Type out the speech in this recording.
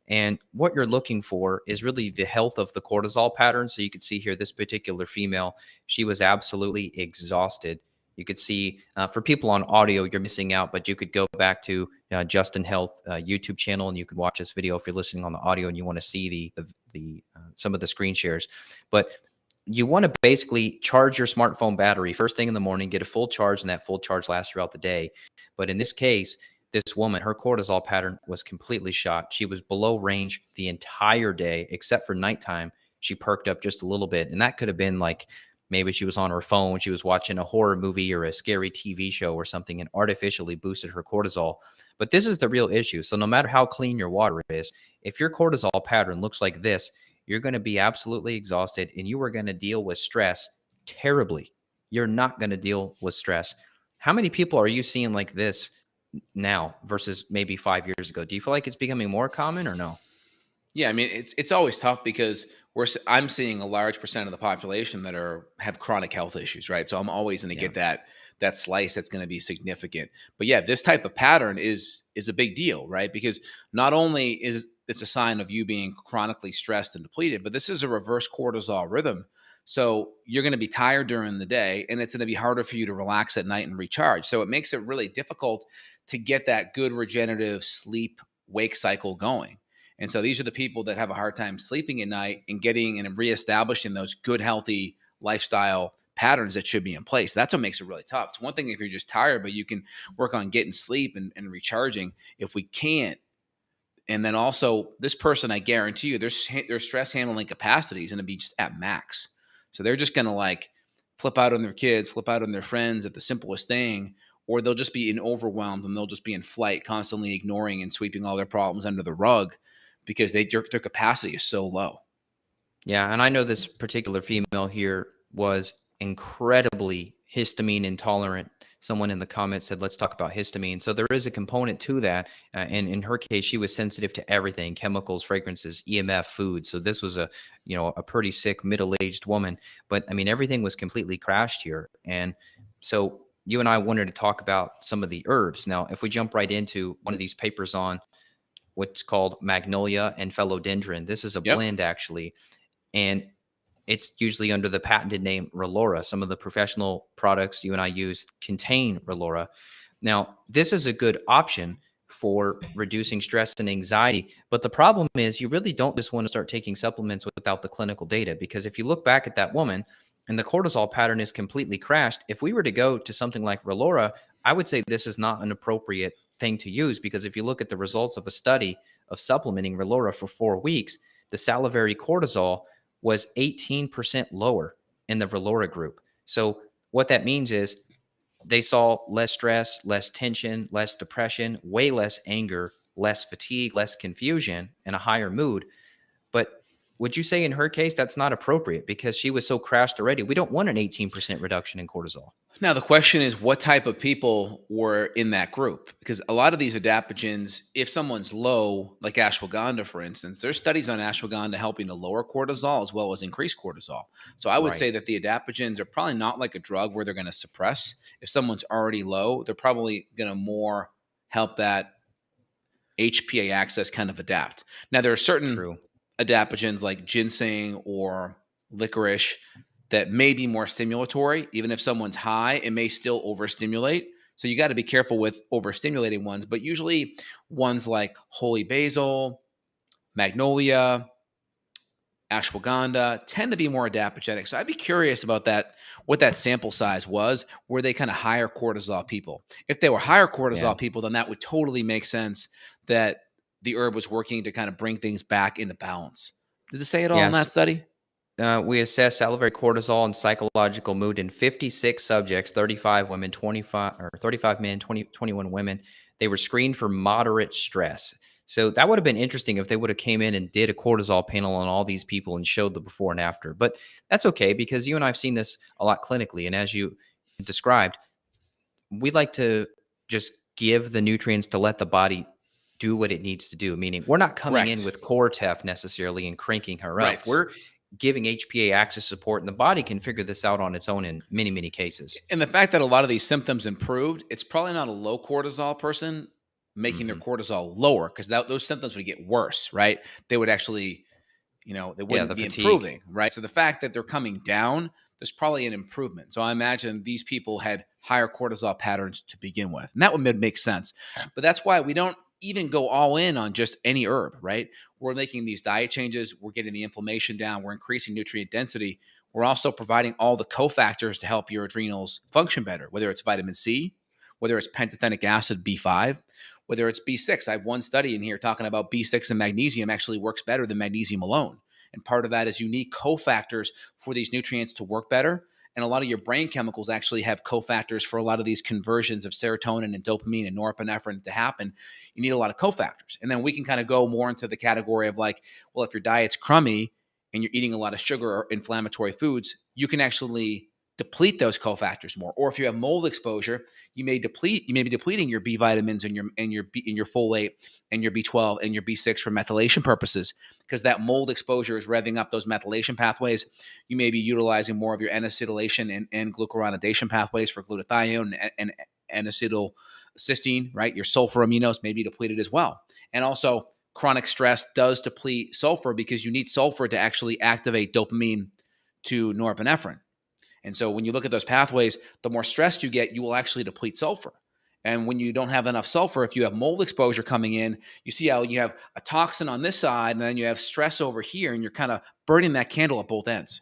And what you're looking for is really the health of the cortisol pattern. So you could see here, this particular female, she was absolutely exhausted. You could see for people on audio, you're missing out, but you could go back to Justin Health YouTube channel and you could watch this video if you're listening on the audio and you want to see the some of the screen shares. But you want to basically charge your smartphone battery first thing in the morning, get a full charge, and that full charge lasts throughout the day. But in this case, this woman, her cortisol pattern was completely shot. She was below range the entire day, except for nighttime. She perked up just a little bit. And that could have been like maybe she was on her phone, she was watching a horror movie or a scary TV show or something and artificially boosted her cortisol. But this is the real issue. So no matter how clean your water is, if your cortisol pattern looks like this, you're going to be absolutely exhausted and you are going to deal with stress terribly. You're not going to deal with stress. How many people are you seeing like this now versus maybe 5 years ago? Do you feel like it's becoming more common or no? Yeah, I mean, it's always tough because I'm seeing a large percent of the population that have chronic health issues, right? So I'm always going to get that slice that's going to be significant. But yeah, this type of pattern is a big deal, right? Because not only is it's a sign of you being chronically stressed and depleted, but this is a reverse cortisol rhythm. So you're going to be tired during the day and it's going to be harder for you to relax at night and recharge. So it makes it really difficult to get that good regenerative sleep wake cycle going. And so these are the people that have a hard time sleeping at night and getting and reestablishing those good, healthy lifestyle patterns that should be in place. That's what makes it really tough. It's one thing if you're just tired, but you can work on getting sleep and recharging. If we can't, and then also this person, I guarantee you, their stress handling capacity is going to be just at max. So they're just going to like flip out on their kids, flip out on their friends at the simplest thing, or they'll just be overwhelmed and they'll just be in flight, constantly ignoring and sweeping all their problems under the rug because their capacity is so low. Yeah, and I know this particular female here was incredibly histamine intolerant. Someone in the comments said, let's talk about histamine. So there is a component to that. And in her case, she was sensitive to everything, chemicals, fragrances, EMF, food. So this was a pretty sick middle-aged woman. But I mean, everything was completely crashed here. And so you and I wanted to talk about some of the herbs. Now, if we jump right into one of these papers on what's called magnolia and philodendron, this is a blend actually. And it's usually under the patented name Relora. Some of the professional products you and I use contain Relora. Now, this is a good option for reducing stress and anxiety. But the problem is you really don't just want to start taking supplements without the clinical data, because if you look back at that woman and the cortisol pattern is completely crashed, if we were to go to something like Relora, I would say this is not an appropriate thing to use, because if you look at the results of a study of supplementing Relora for 4 weeks, the salivary cortisol was 18% lower in the Relora group. So what that means is they saw less stress, less tension, less depression, way less anger, less fatigue, less confusion, and a higher mood. But would you say in her case that's not appropriate because she was so crashed already? We don't want an 18% reduction in cortisol. Now, the question is what type of people were in that group? Because a lot of these adaptogens, if someone's low, like ashwagandha, for instance, there's studies on ashwagandha helping to lower cortisol as well as increase cortisol. So I would say that the adaptogens are probably not like a drug where they're going to suppress. If someone's already low, they're probably going to more help that HPA axis kind of adapt. Now, there are certain adaptogens like ginseng or licorice that may be more stimulatory. Even if someone's high, it may still overstimulate. So you got to be careful with overstimulating ones. But usually ones like holy basil, magnolia, ashwagandha tend to be more adaptogenic. So I'd be curious about that, what that sample size was. Were they kind of higher cortisol people? If they were higher cortisol people, then that would totally make sense that the herb was working to kind of bring things back into balance. Does it say it all in that study? We assessed salivary cortisol and psychological mood in 56 subjects, 35 women, 35 men, 21 women. They were screened for moderate stress. So that would have been interesting if they would have came in and did a cortisol panel on all these people and showed the before and after. But that's okay, because you and I have seen this a lot clinically. And as you described, we like to just give the nutrients to let the body do what it needs to do. Meaning we're not coming in with Cortef necessarily and cranking her up. We're giving HPA axis support, and the body can figure this out on its own in many, many cases. And the fact that a lot of these symptoms improved, it's probably not a low cortisol person making their cortisol lower, because those symptoms would get worse, right? They would actually, they Yeah, wouldn't the be fatigue. improving, right? So the fact that they're coming down, there's probably an improvement. So I imagine these people had higher cortisol patterns to begin with. And that would make sense. But that's why we don't even go all in on just any herb, right? We're making these diet changes. We're getting the inflammation down. We're increasing nutrient density. We're also providing all the cofactors to help your adrenals function better, whether it's vitamin C, whether it's pantothenic acid, B5, whether it's B6. I have one study in here talking about B6 and magnesium actually works better than magnesium alone. And part of that is you need cofactors for these nutrients to work better. And a lot of your brain chemicals actually have cofactors for a lot of these conversions of serotonin and dopamine and norepinephrine to happen. You need a lot of cofactors. And then we can kind of go more into the category of like, well, if your diet's crummy and you're eating a lot of sugar or inflammatory foods, you can actually deplete those cofactors more. Or if you have mold exposure, you may be depleting your B vitamins and your folate and your B12 and your B6 for methylation purposes, because that mold exposure is revving up those methylation pathways. You may be utilizing more of your N-acetylation and glucuronidation pathways for glutathione and N-acetylcysteine, right? Your sulfur aminos may be depleted as well. And also, chronic stress does deplete sulfur, because you need sulfur to actually activate dopamine to norepinephrine. And so when you look at those pathways, the more stressed you get, you will actually deplete sulfur. And when you don't have enough sulfur, if you have mold exposure coming in, you see how you have a toxin on this side and then you have stress over here, and you're kind of burning that candle at both ends.